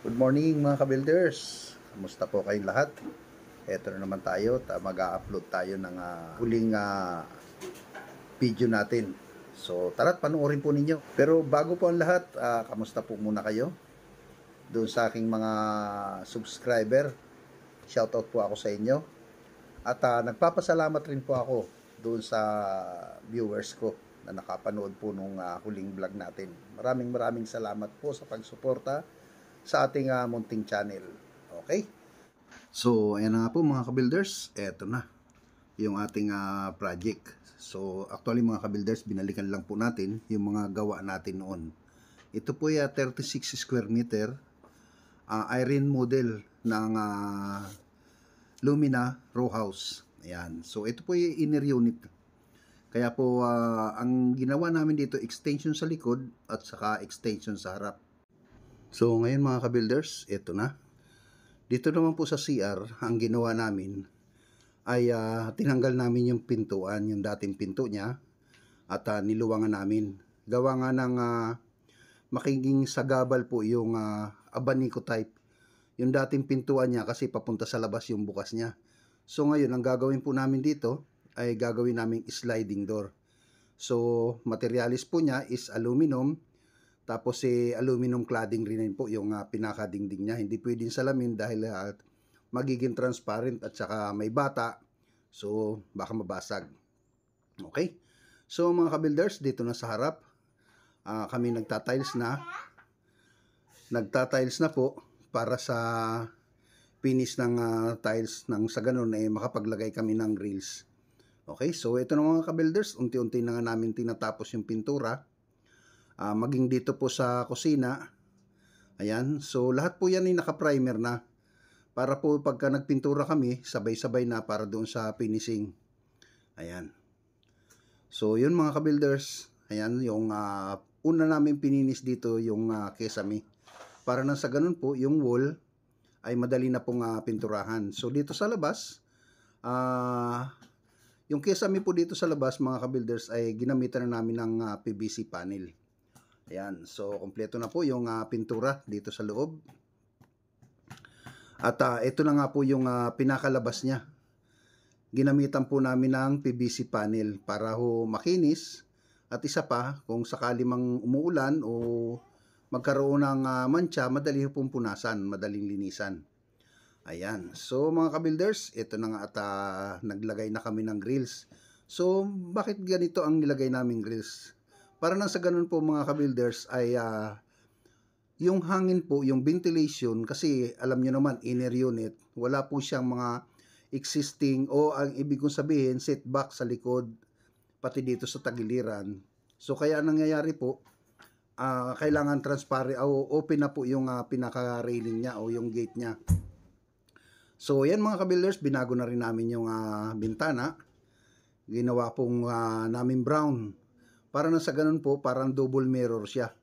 Good morning mga ka-builders. Kamusta po kayong lahat? Eto na naman tayo, mag-upload tayo ng huling video natin. So tara't panoorin po ninyo. Pero bago po ang lahat, kamusta po muna kayo? Doon sa aking mga subscriber, shoutout po ako sa inyo. At nagpapasalamat rin po ako doon sa viewers ko na nakapanood po nung huling vlog natin. Maraming salamat po sa pagsuporta sa ating munting channel. Okay? So, ayan na nga po mga ka-builders. Eto na yung ating project. So, actually mga ka-builders, binalikan lang po natin yung mga gawa natin noon. Ito po ay 36 square meter iron model ng Lumina row house. Ayan. So, ito po yung inner unit. Kaya po, ang ginawa namin dito, extension sa likod at saka extension sa harap. So ngayon mga ka-builders, ito na. Dito naman po sa CR, ang ginawa namin ay tinanggal namin yung pintuan, yung dating pinto niya, at niluwangan namin. Gawa nga ng makiging sagabal po yung abanico type. Yung dating pintuan niya kasi papunta sa labas yung bukas niya. So ngayon, ang gagawin po namin dito ay gagawin namin sliding door. So materialis po niya is aluminum. Tapos aluminum cladding rin po yung pinakadingding niya. Hindi pwedeng salamin dahil magiging transparent at saka may bata. So baka mabasag. Okay? So mga ka-builders, dito na sa harap. Kami nagtatiles na. Nagtatiles na po para sa finish ng tiles nang sa ganun makapaglagay kami ng grills. Okay? So ito na mga ka-builders, unti-unti na nga namin tinatapos yung pintura. Maging dito po sa kusina. Ayan. So, lahat po yan ay naka-primer na. Para po pagka nagpintura kami, sabay-sabay na para doon sa finishing. Ayan. So, yun mga ka-builders. Ayan, yung una namin pininis dito yung kesame. Para nang sa ganun po, yung wall ay madali na pong pinturahan. So, dito sa labas, yung kesame po dito sa labas, mga ka-builders, ay ginamitan na namin ng PVC panel. Ayan, so kompleto na po yung pintura dito sa loob. At ito na nga po yung pinakalabas niya. Ginamitan po namin ng PVC panel para ho makinis. At isa pa, kung sakali mang umuulan o magkaroon ng mancha, madali pong punasan, madaling linisan. Ayan, so mga ka-builders, ito na nga at naglagay na kami ng grills. So, bakit ganito ang nilagay naming grills? Para nang sa ganun po mga ka-builders ay yung hangin po, yung ventilation, kasi alam nyo naman, inner unit, wala po siyang mga existing o ang ibig kong sabihin, setback sa likod, pati dito sa tagiliran. So kaya nangyayari po, kailangan transparent o open na po yung pinaka-railing niya o yung gate niya. So yan mga ka-builders, binago na rin namin yung bintana. Ginawa pong namin brown. Para na sa ganun po, parang double mirror siya.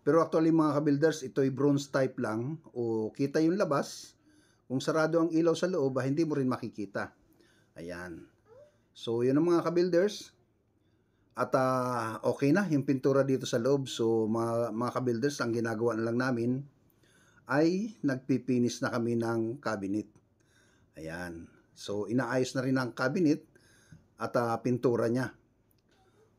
Pero actually mga ka-builders, ito ay bronze type lang. O kita yung labas. Kung sarado ang ilaw sa loob, hindi mo rin makikita. Ayan. So yun ang mga ka-builders. At okay na yung pintura dito sa loob. So mga ka-builders, ang ginagawa na lang namin ay nagpipinis na kami ng cabinet. Ayan. So inaayos na rin ang cabinet at pintura niya.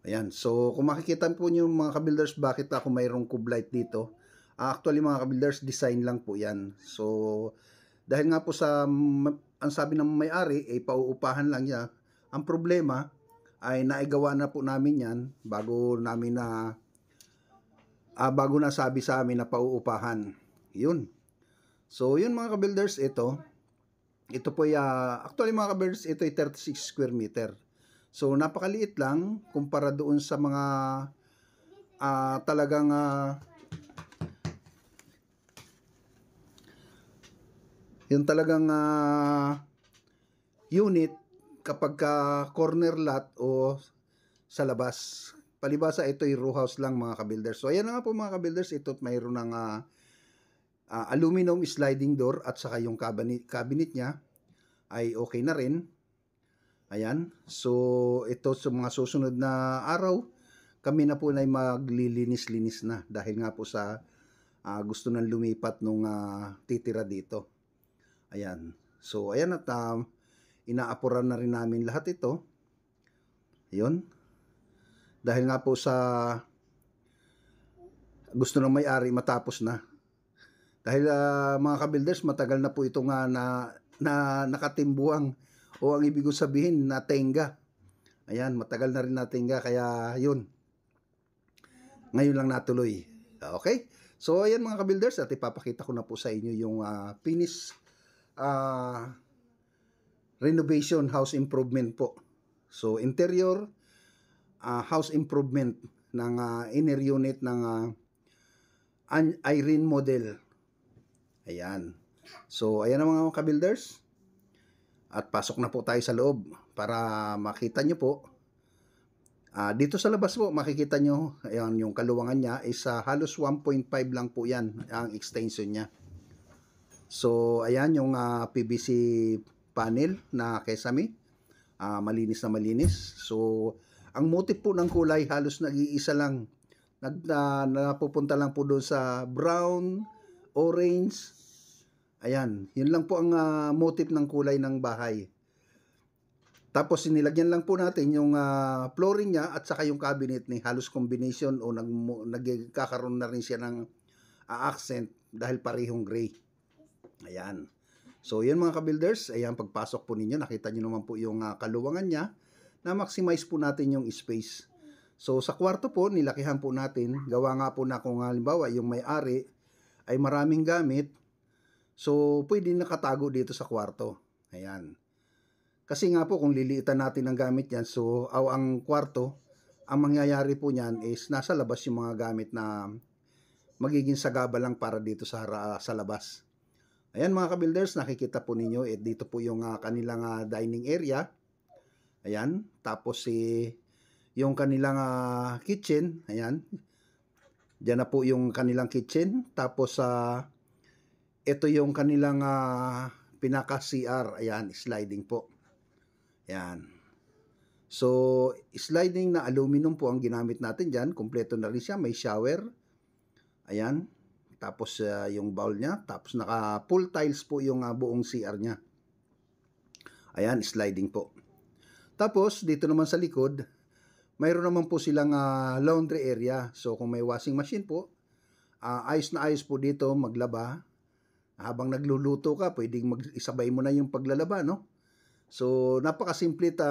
Ayan, so kung makikita po nyo mga ka-builders, bakit ako mayroong cube light dito? Actually mga ka-builders, design lang po yan. So, dahil nga po sa, ang sabi ng may-ari, pauupahan lang niya. Ang problema ay naigawa na po namin yan bago namin bago nasabi sa amin na pauupahan. Yun. So, yun mga ka-builders, ito. Ito po actually mga ka-builders, ito ay 36 square meter. So, napakaliit lang kumpara doon sa mga talagang yung talagang unit kapag corner lot o sa labas. Palibasa, ito ay row house lang mga ka-builders. So, ayan na nga po mga ka-builders. Ito mayroon ng aluminum sliding door at saka yung cabinet niya ay okay na rin. Ayan. So, ito sa mga susunod na araw, kami na po na maglilinis-linis na dahil nga po sa gusto nang lumipat nung titira dito. Ayan. So, ayan at inaapuran na rin namin lahat ito. Ayun. Dahil nga po sa gusto ng may-ari matapos na. Dahil mga ka-builders, matagal na po ito nga na nakatimbuang o ang ibig sabihin na tenga. Ayan, matagal na rin na tenga kaya yun. Ngayon lang natuloy. Okay? So ayan mga ka-builders, at ipapakita ko na po sa inyo yung finish renovation house improvement po. So interior house improvement ng inner unit ng Irene model. Ayan. So ayan ang mga ka-builders. At pasok na po tayo sa loob para makita nyo po. Dito sa labas po makikita nyo, ayan, yung kaluwangan niya is halos 1.5 lang po yan ang extension niya. So ayan yung PVC panel na Kesame, malinis na malinis. So ang motif po ng kulay halos nag-iisa lang, napupunta lang po doon sa brown, orange. Ayan, yun lang po ang motif ng kulay ng bahay. Tapos sinilagyan lang po natin yung flooring niya at saka yung cabinet ni halos combination o nagkakaroon na rin siya ng accent dahil parehong gray. Ayan. So yan mga ka-builders, ayan, pagpasok po ninyo nakita niyo naman po yung kaluwangan niya na maximize po natin yung space. So sa kwarto po nilakihan po natin, gawa nga po na kung halimbawa yung may-ari ay maraming gamit, so pwede nakatago dito sa kwarto. Ayan. Kasi nga po kung liliitan natin ang gamit yan, so ang kwarto, ang mangyayari po niyan is nasa labas yung mga gamit na magiging sagaba lang para dito sa labas. Ayan mga ka-builders, nakikita po ninyo, dito po yung kanilang dining area. Ayan, tapos yung kanilang kitchen, ayan. Diyan na po yung kanilang kitchen, tapos ito yung kanilang pinaka-CR, ayan, sliding po. Yan. So, sliding na aluminum po ang ginamit natin dyan. Kompleto na rin siya. May shower. Ayan. Tapos yung bowl niya. Tapos naka full tiles po yung buong CR niya. Ayan, sliding po. Tapos, dito naman sa likod, mayroon naman po silang laundry area. So, kung may washing machine po, ayos na ayos po dito maglaba. Habang nagluluto ka, pwedeng isabay mo na yung paglalaba, no? So, napakasimple at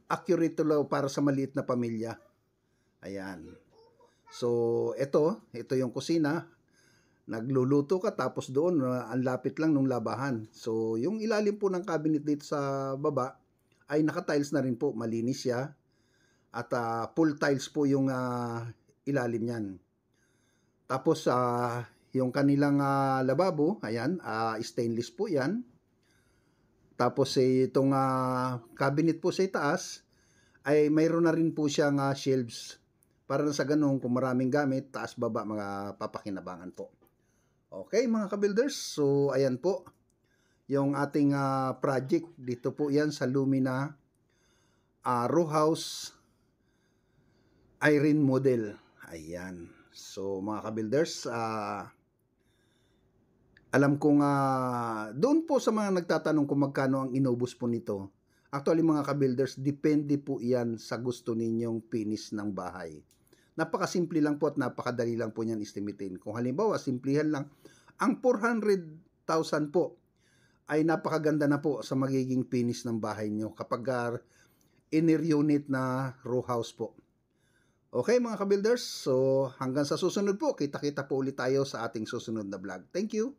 accurate lang para sa maliit na pamilya. Ayan. So, ito yung kusina. Nagluluto ka tapos doon, ang lapit lang ng labahan. So, yung ilalim po ng cabinet dito sa baba ay naka-tiles na rin po. Malinis siya. At full tiles po yung ilalim niyan. Tapos, yung kanilang lababo, ayan, stainless po yan. Tapos itong cabinet po sa itaas ay mayroon na rin po siyang shelves para sa ganun kung maraming gamit, taas baba mga papakinabangan po. Okay mga ka-builders, so ayan po yung ating project. Dito po yan sa Lumina row house Irene model. Ayan. So mga ka-builders, alam kong doon po sa mga nagtatanong kung magkano ang inubos po nito. Actually mga ka-builders, depende po yan sa gusto ninyong finish ng bahay. Napakasimple lang po at napakadali lang po niyan estimatein. Kung halimbawa, simplihan lang, ang 400,000 po ay napakaganda na po sa magiging finish ng bahay nyo kapag inner unit na row house po. Okay mga ka-builders, so hanggang sa susunod po, kita-kita po ulit tayo sa ating susunod na vlog. Thank you!